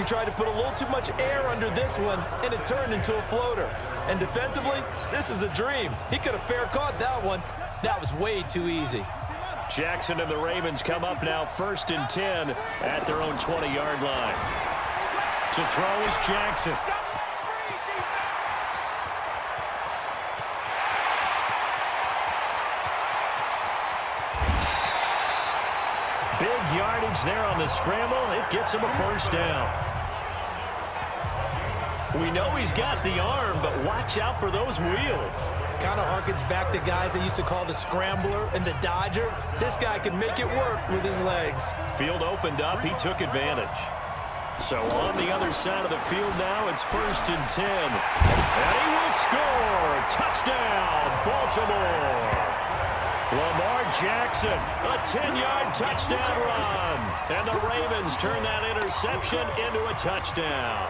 he tried to put a little too much air under this one, and it turned into a floater. And defensively, this is a dream. He could have fair caught that one. That was way too easy. Jackson and the Ravens come up now 1st and 10 at their own 20-yard line. To throw is Jackson. Big yardage there on the scramble. It gets him a 1st down. We know he's got the arm, but watch out for those wheels. Kind of harkens back to guys they used to call the scrambler and the dodger. This guy can make it work with his legs. Field opened up. He took advantage. So on the other side of the field now, it's 1st and 10. And he will score. Touchdown, Baltimore. Lamar Jackson, a 10-yard touchdown run. And the Ravens turn that interception into a touchdown.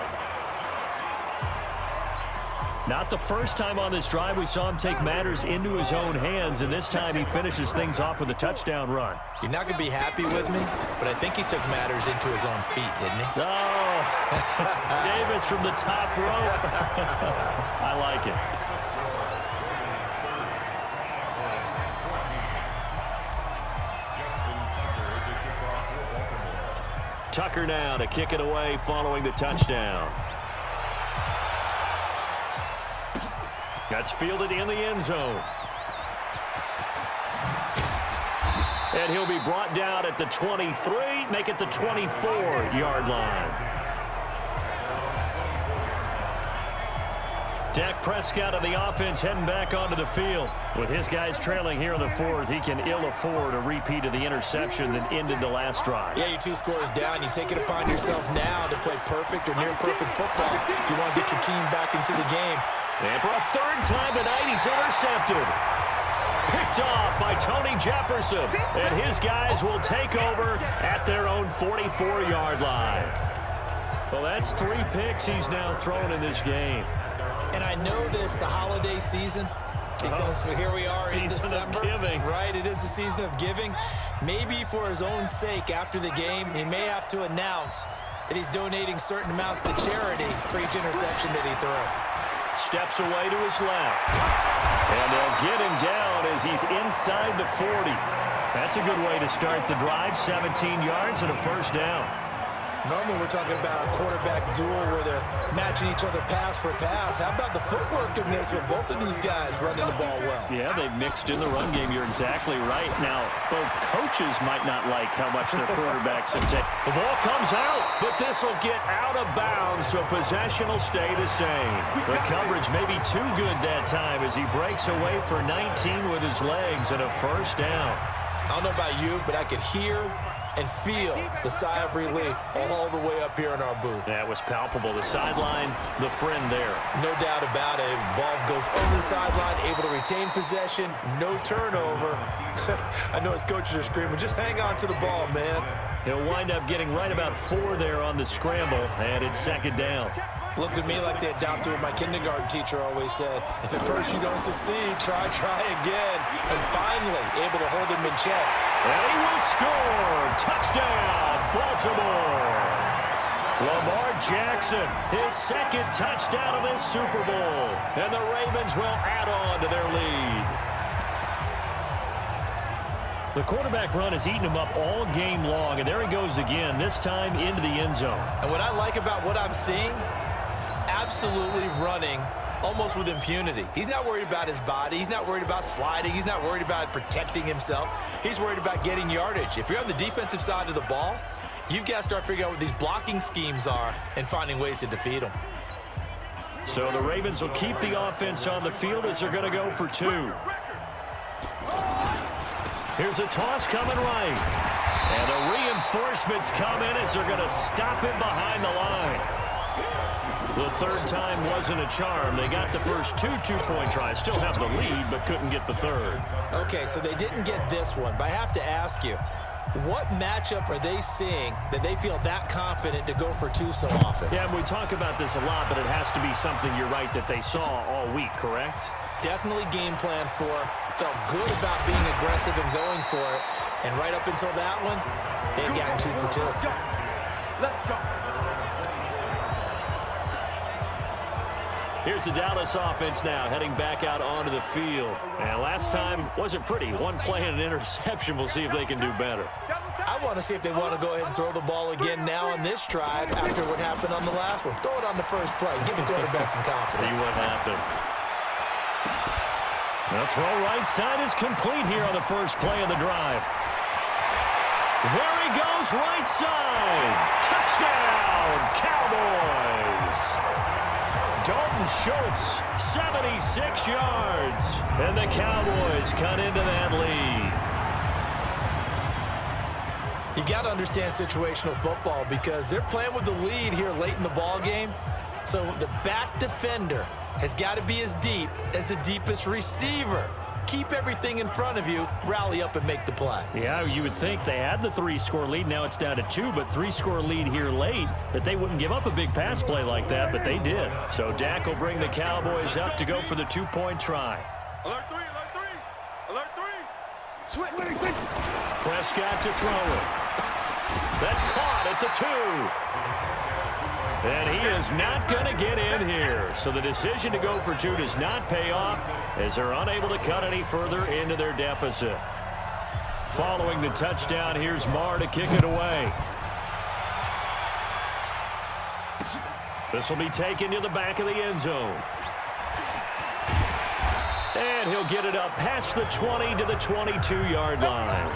Not the first time on this drive we saw him take matters into his own hands, and this time he finishes things off with a touchdown run. You're not going to be happy with me, but I think he took matters into his own feet, didn't he? Oh, Davis from the top rope. I like it. Tucker now to kick it away following the touchdown. That's fielded in the end zone. And he'll be brought down at the 23, make it the 24-yard line. Dak Prescott of the offense heading back onto the field. With his guys trailing here in the 4th, he can ill afford a repeat of the interception that ended the last drive. Yeah, you're 2 scores down. You take it upon yourself now to play perfect or near-perfect football if you want to get your team back into the game. And for a 3rd time tonight, he's intercepted. Picked off by Tony Jefferson. And his guys will take over at their own 44-yard line. Well, that's 3 picks he's now thrown in this game. And I know this, the holiday season, because here we are in December. Right, it is the season of giving. Maybe for his own sake after the game, he may have to announce that he's donating certain amounts to charity for each interception that he threw. Steps away to his left. And they'll get him down as he's inside the 40. That's a good way to start the drive. 17 yards and a 1st down. Normally we're talking about a quarterback duel where they're matching each other pass for pass. How about the footwork in this with both of these guys running the ball well? Yeah, they've mixed in the run game. You're exactly right. Now, both coaches might not like how much their quarterbacks have taken. The ball comes out, but this will get out of bounds, so possession will stay the same. The coverage may be too good that time as he breaks away for 19 with his legs and a 1st down. I don't know about you, but I could hear and feel the sigh of relief all the way up here in our booth. That was palpable. The sideline, the friend there. No doubt about it. Ball goes over the sideline, able to retain possession, no turnover. I know his coaches are screaming, just hang on to the ball, man. He'll wind up getting right about 4 there on the scramble, and it's 2nd down. Looked at me like they adopted what my kindergarten teacher always said. If at first you don't succeed, try again. And finally, able to hold him in check. And he will score. Touchdown, Baltimore. Lamar Jackson, his 2nd touchdown of this Super Bowl. And the Ravens will add on to their lead. The quarterback run has eaten him up all game long, and there he goes again, this time into the end zone. And what I like about what I'm seeing, absolutely running almost with impunity. He's not worried about his body. He's not worried about sliding. He's not worried about protecting himself. He's worried about getting yardage. If you're on the defensive side of the ball, you've got to start figuring out what these blocking schemes are and finding ways to defeat them. So the Ravens will keep the offense on the field as they're going to go for 2. Here's a toss coming right. And the reinforcements come in as they're going to stop him behind the line. The 3rd time wasn't a charm. They got the first 2 two-point tries. Still have the lead, but couldn't get the 3rd. Okay, so they didn't get this one, but I have to ask you, what matchup are they seeing that they feel that confident to go for 2 so often? Yeah, we talk about this a lot, but it has to be something, you're right, that they saw all week, correct? Definitely game plan for, felt good about being aggressive and going for it, and right up until that one, they had gotten 2 for 2. Let's go. Here's the Dallas offense now heading back out onto the field. And last time wasn't pretty. One play and an interception. We'll see if they can do better. I want to see if they want to go ahead and throw the ball again now on this drive after what happened on the last one. Throw it on the first play. Give the quarterback some confidence. See what happens. The throw right side is complete here on the first play of the drive. There he goes, right side. Touchdown, Cowboys. Dalton Schultz, 76 yards. And the Cowboys cut into that lead. You got to understand situational football because they're playing with the lead here late in the ball game. So the back defender has got to be as deep as the deepest receiver. Keep everything in front of you, rally up and make the play. Yeah, you would think they had the 3-score lead. Now it's down to 2, but 3-score lead here late, that they wouldn't give up a big pass play like that, but they did. So Dak will bring the Cowboys up to go for the 2-point try. Alert 3, alert 3, alert 3. Prescott to throw it. That's caught at the 2. And he is not going to get in here. So the decision to go for 2 does not pay off as they're unable to cut any further into their deficit. Following the touchdown, here's Marr to kick it away. This will be taken to the back of the end zone. And he'll get it up past the 20 to the 22-yard line.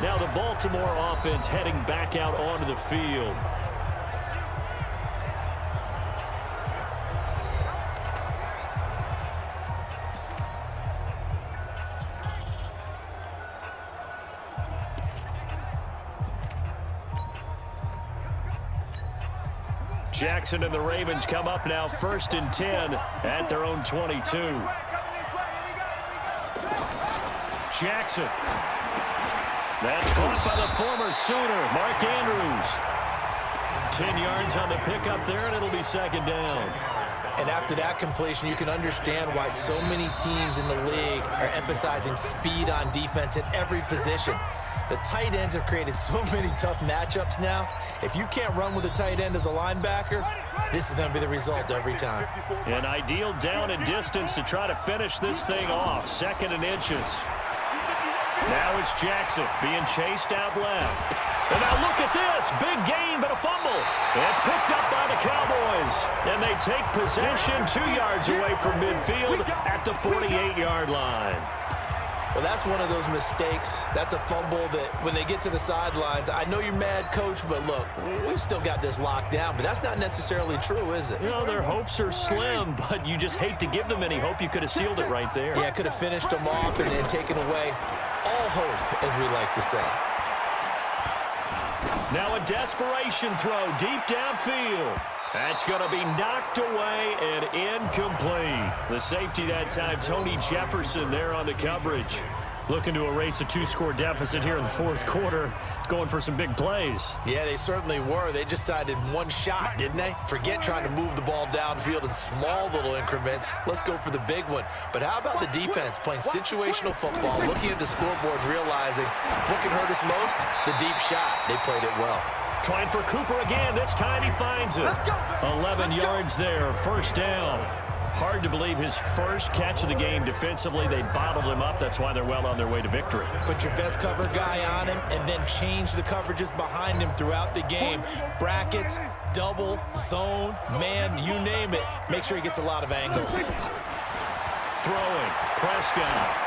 Now the Baltimore offense heading back out onto the field. Jackson and the Ravens come up now 1st and 10 at their own 22. Jackson. That's caught by the former Sooner, Mark Andrews. 10 yards on the pickup there, and it'll be 2nd down. And after that completion, you can understand why so many teams in the league are emphasizing speed on defense at every position. The tight ends have created so many tough matchups now. If you can't run with a tight end as a linebacker, this is going to be the result every time. An ideal down and distance to try to finish this thing off. 2nd and inches. Now it's Jackson being chased out left. And now look at this. Big gain, but a fumble. It's picked up by the Cowboys. And they take possession 2 yards away from midfield at the 48-yard line. Well, that's one of those mistakes. That's a fumble that when they get to the sidelines, I know you're mad, Coach, but look, we've still got this locked down. But that's not necessarily true, is it? You know, their hopes are slim, but you just hate to give them any hope. You could have sealed it right there. Yeah, could have finished them off and taken away all hope, as we like to say. Now a desperation throw deep downfield. That's going to be knocked away and incomplete. The safety that time, Tony Jefferson there on the coverage. Looking to erase a 2-score deficit here in the 4th quarter. Going for some big plays. Yeah, they certainly were. They just decided one shot, didn't they? Forget trying to move the ball downfield in small little increments. Let's go for the big one. But how about the defense playing situational football, looking at the scoreboard, realizing what can hurt us most? The deep shot. They played it well. Trying for Cooper again. This time he finds it. 11 yards there. 1st down. Hard to believe his first catch of the game defensively. They bottled him up. That's why they're well on their way to victory. Put your best cover guy on him and then change the coverages behind him throughout the game. Brackets, double, zone, man, you name it. Make sure he gets a lot of angles. Throwing. Prescott.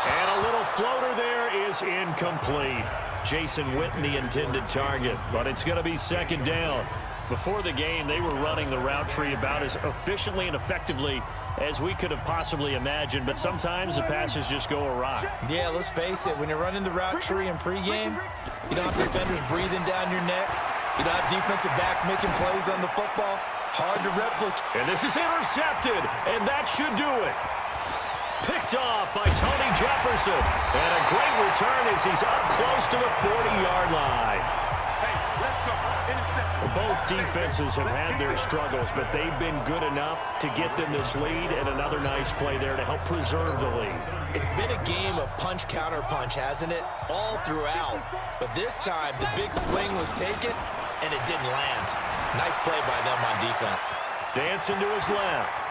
And a little floater there is incomplete. Jason Witten, the intended target, but it's going to be 2nd down. Before the game, they were running the route tree about as efficiently and effectively as we could have possibly imagined, but sometimes the passes just go awry. Yeah, let's face it, when you're running the route tree in pregame, you don't have defenders breathing down your neck. You don't have defensive backs making plays on the football. Hard to replicate. And this is intercepted, and that should do it. Picked off by Tony Jefferson. And a great return as he's up close to the 40-yard line. Hey, let's go. Intercept. Both defenses have had their struggles, but they've been good enough to get them this lead, and another nice play there to help preserve the lead. It's been a game of punch-counter-punch, hasn't it? All throughout. But this time, the big swing was taken, and it didn't land. Nice play by them on defense. Dancing to his left.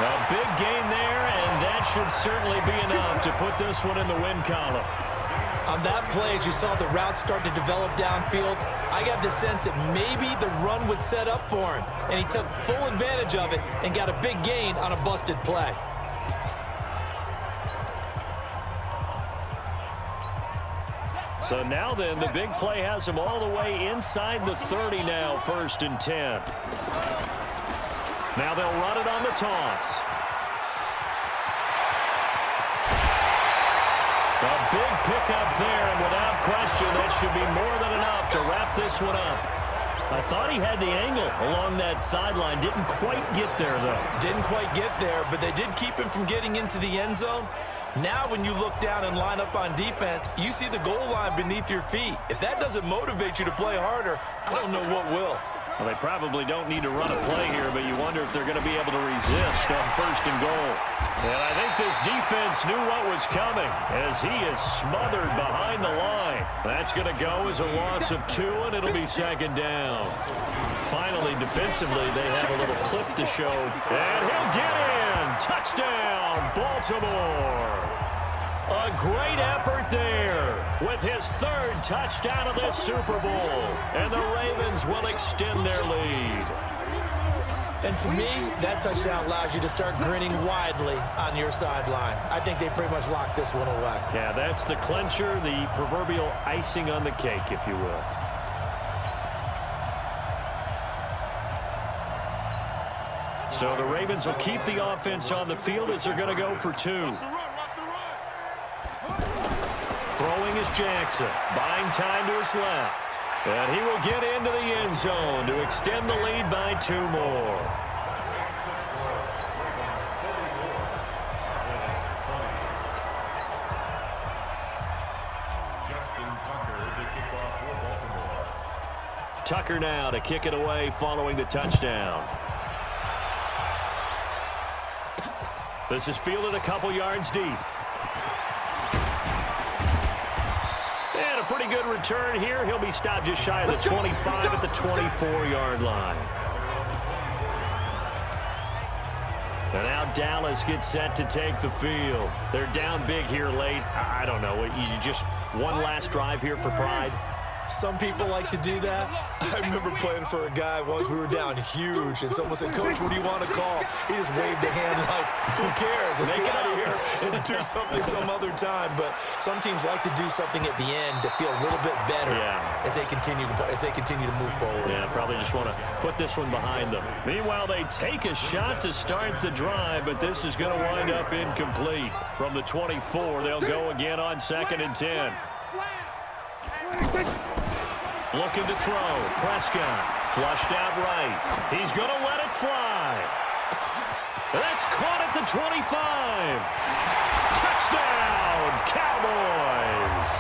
A big gain there, and that should certainly be enough to put this one in the win column. On that play, as you saw the route start to develop downfield, I got the sense that maybe the run would set up for him, and he took full advantage of it and got a big gain on a busted play. So now then, the big play has him all the way inside the 30 now, 1st and 10. Now they'll run it on the toss. A big pickup there, and without question, that should be more than enough to wrap this one up. I thought he had the angle along that sideline. Didn't quite get there, though. Didn't quite get there, but they did keep him from getting into the end zone. Now when you look down and line up on defense, you see the goal line beneath your feet. If that doesn't motivate you to play harder, I don't know what will. Well, they probably don't need to run a play here, but you wonder if they're going to be able to resist on 1st and goal. And I think this defense knew what was coming as he is smothered behind the line. That's going to go as a loss of 2, and it'll be 2nd down. Finally, defensively, they have a little clip to show. And he'll get in. Touchdown, Baltimore. A great effort there with his 3rd touchdown of this Super Bowl. And the Ravens will extend their lead. And to me, that touchdown allows you to start grinning widely on your sideline. I think they pretty much locked this one away. Yeah, that's the clincher, the proverbial icing on the cake, if you will. So the Ravens will keep the offense on the field as they're going to go for 2. Throwing is Jackson, buying time to his left. And he will get into the end zone to extend the lead by 2 more. Tucker now to kick it away following the touchdown. This is fielded a couple yards deep. And a pretty good return here. He'll be stopped just shy of the 25 at the 24-yard line. And now Dallas gets set to take the field. They're down big here late. I don't know. You just one last drive here for pride. Some people like to do that. I remember playing for a guy once. We were down huge, and someone said, "Coach, what do you want to call?" He just waved a hand like, "Who cares? Let's get out of here and do something some other time." But some teams like to do something at the end to feel a little bit better as they continue to move forward. Yeah, probably just want to put this one behind them. Meanwhile, they take a shot to start the drive, but this is going to wind up incomplete. From the 24, they'll go again on 2nd and 10. Looking to throw. Prescott flushed out right. He's going to let it fly. That's caught at the 25. Touchdown, Cowboys.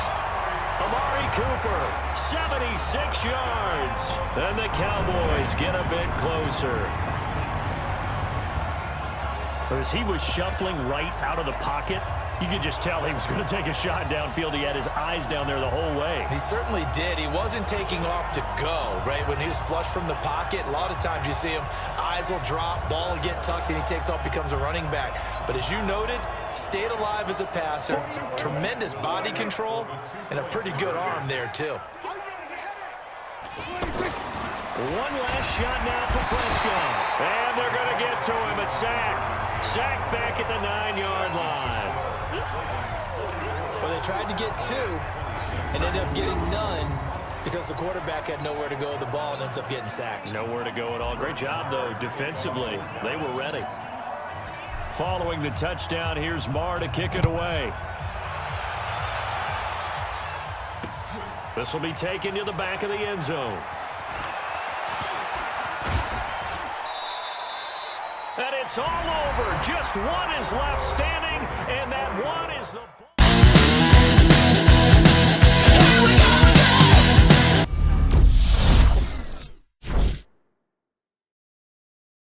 Amari Cooper, 76 yards. And the Cowboys get a bit closer. As he was shuffling right out of the pocket, you could just tell he was going to take a shot downfield. He had his eyes down there the whole way. He certainly did. He wasn't taking off to go, right? When he was flushed from the pocket, a lot of times you see him, eyes will drop, ball will get tucked, and he takes off, becomes a running back. But as you noted, stayed alive as a passer, tremendous body control, and a pretty good arm there, too. One last shot now for Prescott. And they're going to get to him. A sack. Sack back at the 9-yard line. Well, they tried to get 2 and ended up getting none because the quarterback had nowhere to go with the ball and ends up getting sacked. Nowhere to go at all. Great job, though, defensively. They were ready. Following the touchdown, here's Marr to kick it away. This will be taken to the back of the end zone. And it's all over. Just one is left standing, and that one is the...